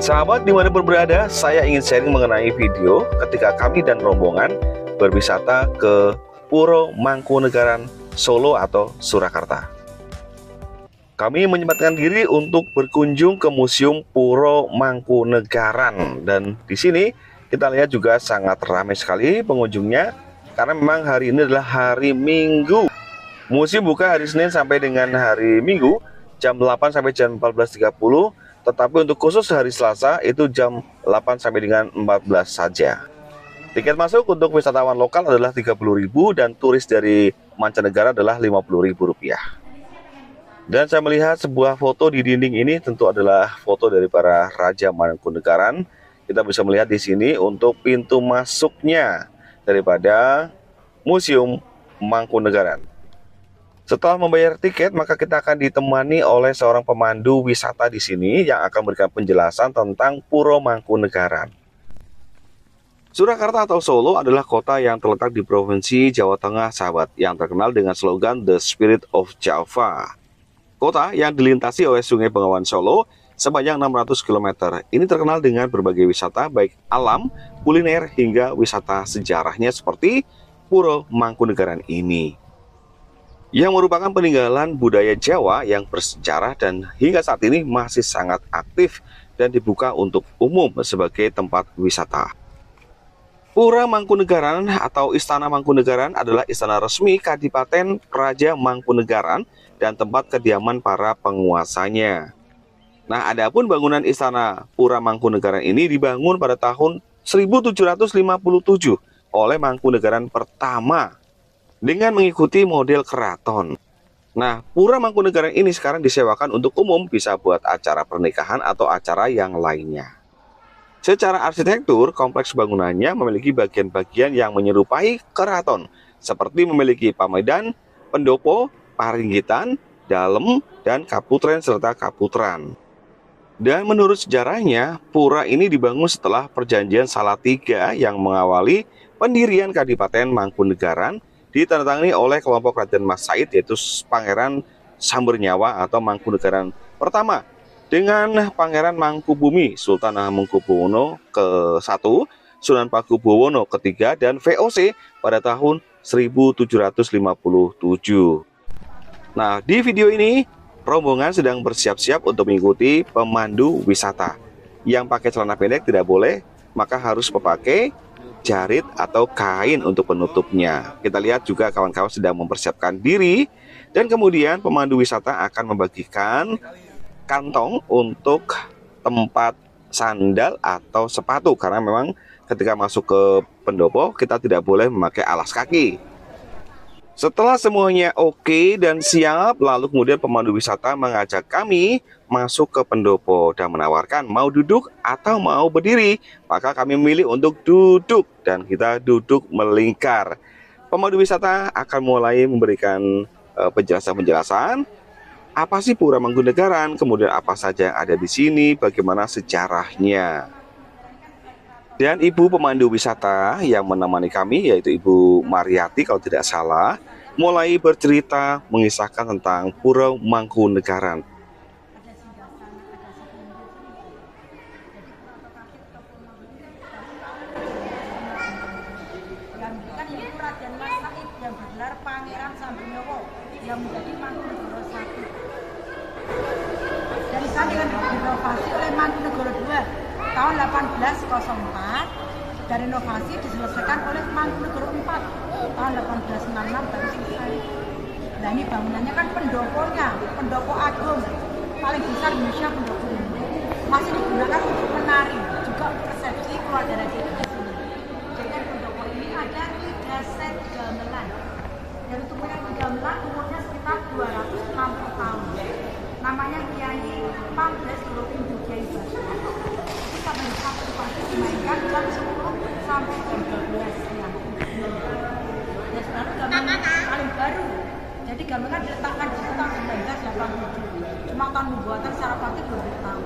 Sahabat dimanapun berada, saya ingin sharing mengenai video ketika kami dan rombongan berwisata ke Puro Mangkunegaran, Solo atau Surakarta. Kami menyempatkan diri untuk berkunjung ke Museum Puro Mangkunegaran, dan di sini kita lihat juga sangat ramai sekali pengunjungnya karena memang hari ini adalah hari Minggu. Museum buka hari Senin sampai dengan hari Minggu jam 8 sampai jam 14.30. Tetapi untuk khusus hari Selasa itu jam 8 sampai dengan 14 saja. Tiket masuk untuk wisatawan lokal adalah Rp30.000 dan turis dari mancanegara adalah Rp50.000. Dan saya melihat sebuah foto di dinding ini tentu adalah foto dari para Raja Mangkunegaran. Kita bisa melihat di sini untuk pintu masuknya daripada Museum Mangkunegaran. Setelah membayar tiket, maka kita akan ditemani oleh seorang pemandu wisata di sini yang akan memberikan penjelasan tentang Puro Mangkunegaran. Surakarta atau Solo adalah kota yang terletak di Provinsi Jawa Tengah, sahabat, yang terkenal dengan slogan The Spirit of Java. Kota yang dilintasi oleh Sungai Bengawan Solo sepanjang 600 km. Ini terkenal dengan berbagai wisata baik alam, kuliner, hingga wisata sejarahnya seperti Puro Mangkunegaran ini, yang merupakan peninggalan budaya Jawa yang bersejarah dan hingga saat ini masih sangat aktif dan dibuka untuk umum sebagai tempat wisata. Pura Mangkunegaran atau Istana Mangkunegaran adalah istana resmi Kadipaten Raja Mangkunegaran dan tempat kediaman para penguasanya. Nah, adapun bangunan Istana Pura Mangkunegaran ini dibangun pada tahun 1757 oleh Mangkunegaran pertama dengan mengikuti model keraton. Nah, Pura Mangkunegaran ini sekarang disewakan untuk umum, bisa buat acara pernikahan atau acara yang lainnya. Secara arsitektur, kompleks bangunannya memiliki bagian-bagian yang menyerupai keraton, seperti memiliki pamedan, pendopo, paringgitan, dalem, dan kaputren serta kaputran. Dan menurut sejarahnya, pura ini dibangun setelah perjanjian Salatiga yang mengawali pendirian Kadipaten Mangkunegaran, ditandatangani oleh kelompok Raden Mas Said, yaitu Pangeran Sambernyawa atau Mangkunegaran pertama dengan Pangeran Mangkubumi, Sultan Hamengkubuwono ke-1, Sunan Pakubuwono ke-3, dan VOC pada tahun 1757. Nah, di video ini rombongan sedang bersiap-siap untuk mengikuti pemandu wisata. Yang pakai celana pendek tidak boleh, maka harus memakai jarit atau kain untuk penutupnya. Kita lihat juga kawan-kawan sedang mempersiapkan diri, dan kemudian pemandu wisata akan membagikan kantong untuk tempat sandal atau sepatu, karena memang ketika masuk ke pendopo kita tidak boleh memakai alas kaki. Setelah semuanya oke dan siap, lalu kemudian pemandu wisata mengajak kami masuk ke pendopo dan menawarkan mau duduk atau mau berdiri. Maka kami memilih untuk duduk dan kita duduk melingkar. Pemandu wisata akan mulai memberikan penjelasan-penjelasan apa sih Pura Mangkunegaran, kemudian apa saja yang ada di sini, bagaimana sejarahnya. Dan ibu pemandu wisata yang menemani kami, yaitu Ibu Mariati kalau tidak salah, mulai bercerita mengisahkan tentang Pura Mangkunegaran. Raden Mas Said yang bergelar Pangeran Sambernyawa yang menjadi Mangkunegara I. Dan saat dengan direnovasi oleh Mangkunegara II tahun 1804, dan renovasi diselesaikan oleh Mangkunegara IV tahun 1866 baru selesai. Nah, ini bangunannya kan pendoponya, pendopo agung paling besar di Indonesia, pendopo ini masih digunakan untuk menari, juga untuk resepsi keluarga raja di sini. Jadi pendopo ini ada 3 set gamelan, dan untuk punya gamelan umurnya sekitar 260 tahun. Namanya Kiai Pambes Lopin Kiai Basu. Itu sampai Sabtu pagi dimainkan jam 10 sampai jam 12 siang. Dan sekarang gamelan paling baru. Jadi gamelan diletakkan di tahun 1987. Cuma tahun pembuatan secara pasti 20 tahun.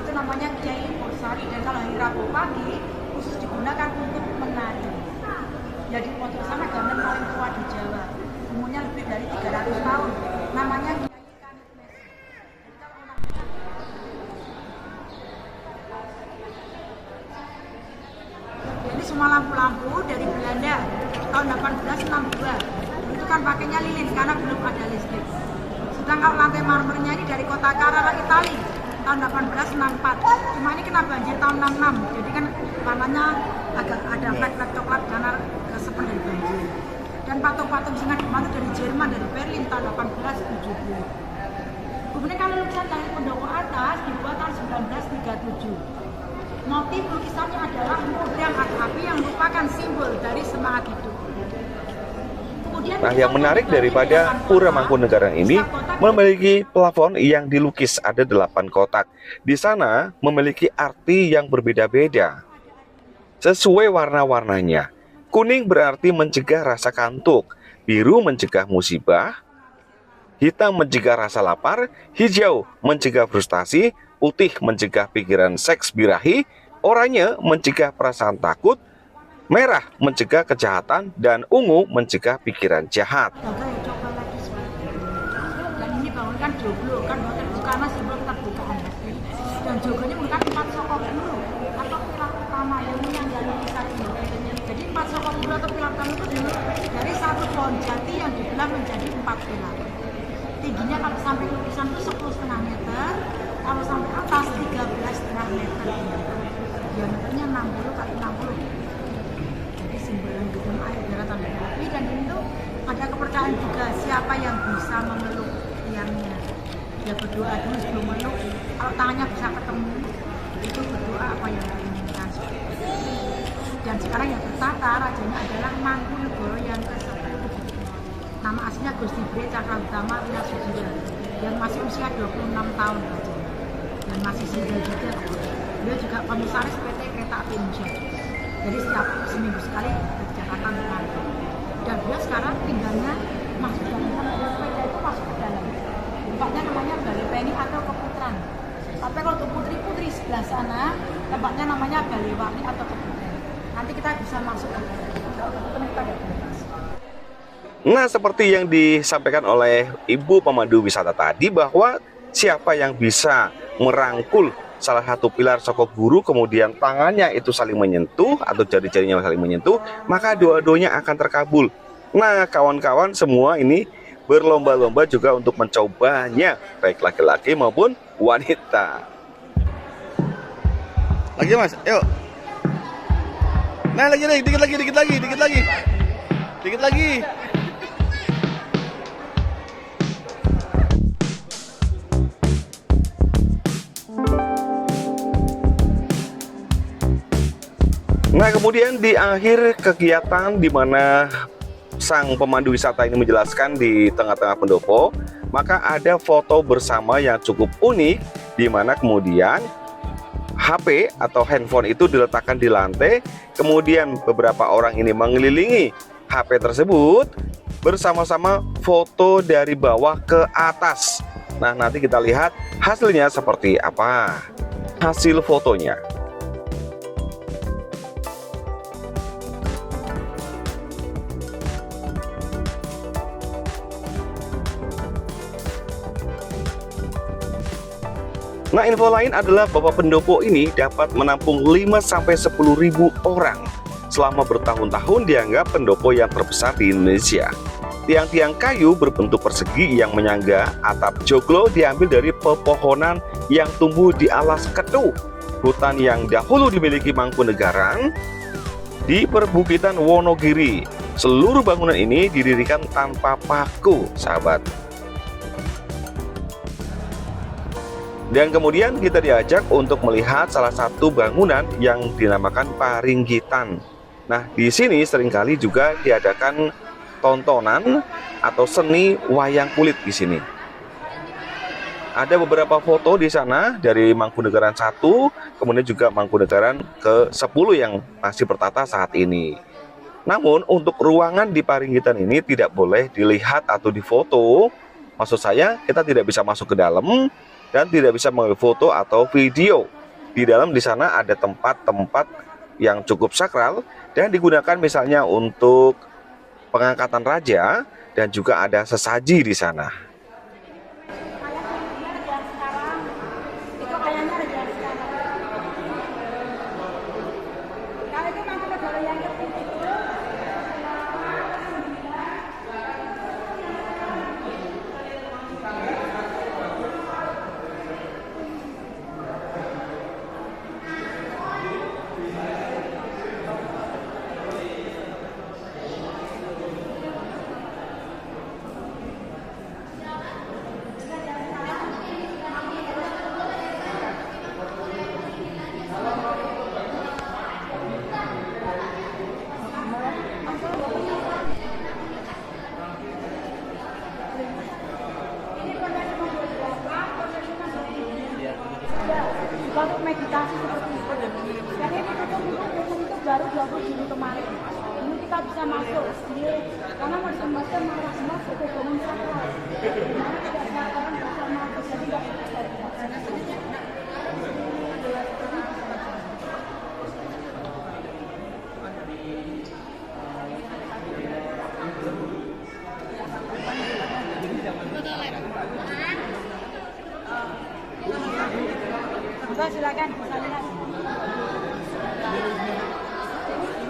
Itu namanya Kiai Porsari, dan kalau hari Rabu pagi khusus digunakan untuk menari. Jadi untuk sana gamelan paling tua di Jawa. Umurnya lebih dari 300 tahun. Namanya Kiai Kanit Messi. Jadi kalau 1862. Itu kan pakainya lilin karena belum ada listrik. Sedang kalau lantai marmernya ini dari kota Carrara, Itali, tahun 1864. Cuma ini kena banjir tahun 66. Jadi kan warnanya agak ada flek-flek coklat karena kesepen dari banjir. Dan patung-patung singa demam itu dari Jerman, dari Berlin tahun 1870. Kemudian kalau lukisan dari pendopo atas dibuat tahun 1937. Motif lukisannya adalah model api yang merupakan simbol dari semangat hidup. Nah, yang menarik daripada Pura Mangkunegaran ini memiliki plafon yang dilukis ada 8 kotak. Di sana memiliki arti yang berbeda-beda sesuai warna-warnanya. Kuning berarti mencegah rasa kantuk, biru mencegah musibah, hitam mencegah rasa lapar, hijau mencegah frustasi, putih mencegah pikiran seks birahi, oranye mencegah perasaan takut, merah mencegah kejahatan, dan ungu mencegah pikiran jahat. Coba lagi seperti itu. Dan ini bangun kan joglo, kan karena simbol keterbukaan hati. Dan joglonya merupakan 4 sokok guru atau pilar utama yang menyangga lukisan ini. Jadi 4 sokok guru atau pilar utama itu dulu dari satu pohon jati yang dibelah menjadi 4 pilar. Tingginya kalau sampai lukisan itu 10,5 meter, kalau sampai atas 13,5 meter. Diameternya 60 kali 60. Jadi simbol yang gedung air daratan dan api. Dan itu ada kepercayaan juga siapa yang bisa memeluk tiangnya. Dia berdoa dulu sebelum meluk. Kalau tangannya bisa ketemu, itu berdoa apa yang diinginkan. Dan sekarang yang bertata rajanya adalah Mangkunegara yang ke-1. Nama aslinya Gusti Bre Cakrautama Winasudira yang masih usia 26 tahun saja dan masih single juga. Dia juga komisaris PT Kereta Api Indonesia. Jadi setiap seminggu sekali ke Jakarta untuk kantor. Dan dia sekarang tinggalnya masuk dalam sepeda itu masuk ke dalam. Tempatnya namanya Balai Peni atau Keputran. Tapi kalau untuk putri-putri sebelah sana, tempatnya namanya Balai Warni atau Keputran. Nanti kita bisa masuk ke dalam. Kalau Keputran kita ada bebas. Nah, seperti yang disampaikan oleh Ibu Pemandu Wisata tadi, bahwa siapa yang bisa merangkul salah satu pilar sokok guru, kemudian tangannya itu saling menyentuh atau jari-jarinya saling menyentuh, maka doa-doanya akan terkabul. Nah, kawan-kawan semua ini berlomba-lomba juga untuk mencobanya, baik laki-laki maupun wanita. Lagi mas, yuk. Nah lagi, dikit lagi. Nah, kemudian di akhir kegiatan di mana sang pemandu wisata ini menjelaskan di tengah-tengah pendopo, maka ada foto bersama yang cukup unik, di mana kemudian HP atau handphone itu diletakkan di lantai, kemudian beberapa orang ini mengelilingi HP tersebut bersama-sama foto dari bawah ke atas. Nah, nanti kita lihat hasilnya seperti apa. Hasil fotonya. Nah, info lain adalah bahwa pendopo ini dapat menampung 5-10 ribu orang. Selama bertahun-tahun dianggap pendopo yang terbesar di Indonesia. Tiang-tiang kayu berbentuk persegi yang menyangga atap joglo diambil dari pepohonan yang tumbuh di alas ketu, hutan yang dahulu dimiliki Mangkunegaran di perbukitan Wonogiri. Seluruh bangunan ini didirikan tanpa paku, sahabat. Dan kemudian kita diajak untuk melihat salah satu bangunan yang dinamakan Paringgitan. Nah, di sini seringkali juga diadakan tontonan atau seni wayang kulit di sini. Ada beberapa foto di sana dari Mangkunegaran 1, kemudian juga Mangkunegaran ke-10 yang masih bertata saat ini. Namun untuk ruangan di Paringgitan ini tidak boleh dilihat atau difoto. Maksud saya, kita tidak bisa masuk ke dalam dan tidak bisa mengambil foto atau video. Di dalam di sana ada tempat-tempat yang cukup sakral dan digunakan misalnya untuk pengangkatan raja dan juga ada sesaji di sana. kita marah semua foto bangun sakral. Dimana tidak semua orang bersama, jadi nggak silakan bisa lihat.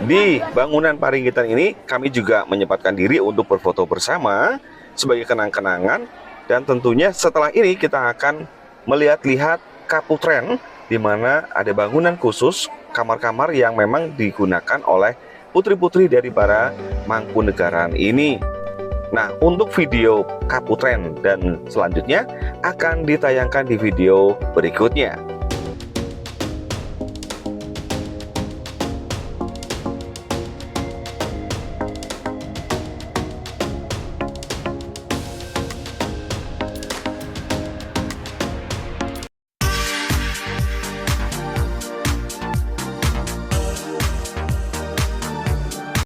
Di bangunan Paringgitan ini kami juga menyempatkan diri untuk berfoto bersama sebagai kenang-kenangan, dan tentunya setelah ini kita akan melihat-lihat Kaputren, di mana ada bangunan khusus kamar-kamar yang memang digunakan oleh putri-putri dari para Mangkunegaran ini. Nah, untuk video Kaputren dan selanjutnya akan ditayangkan di video berikutnya.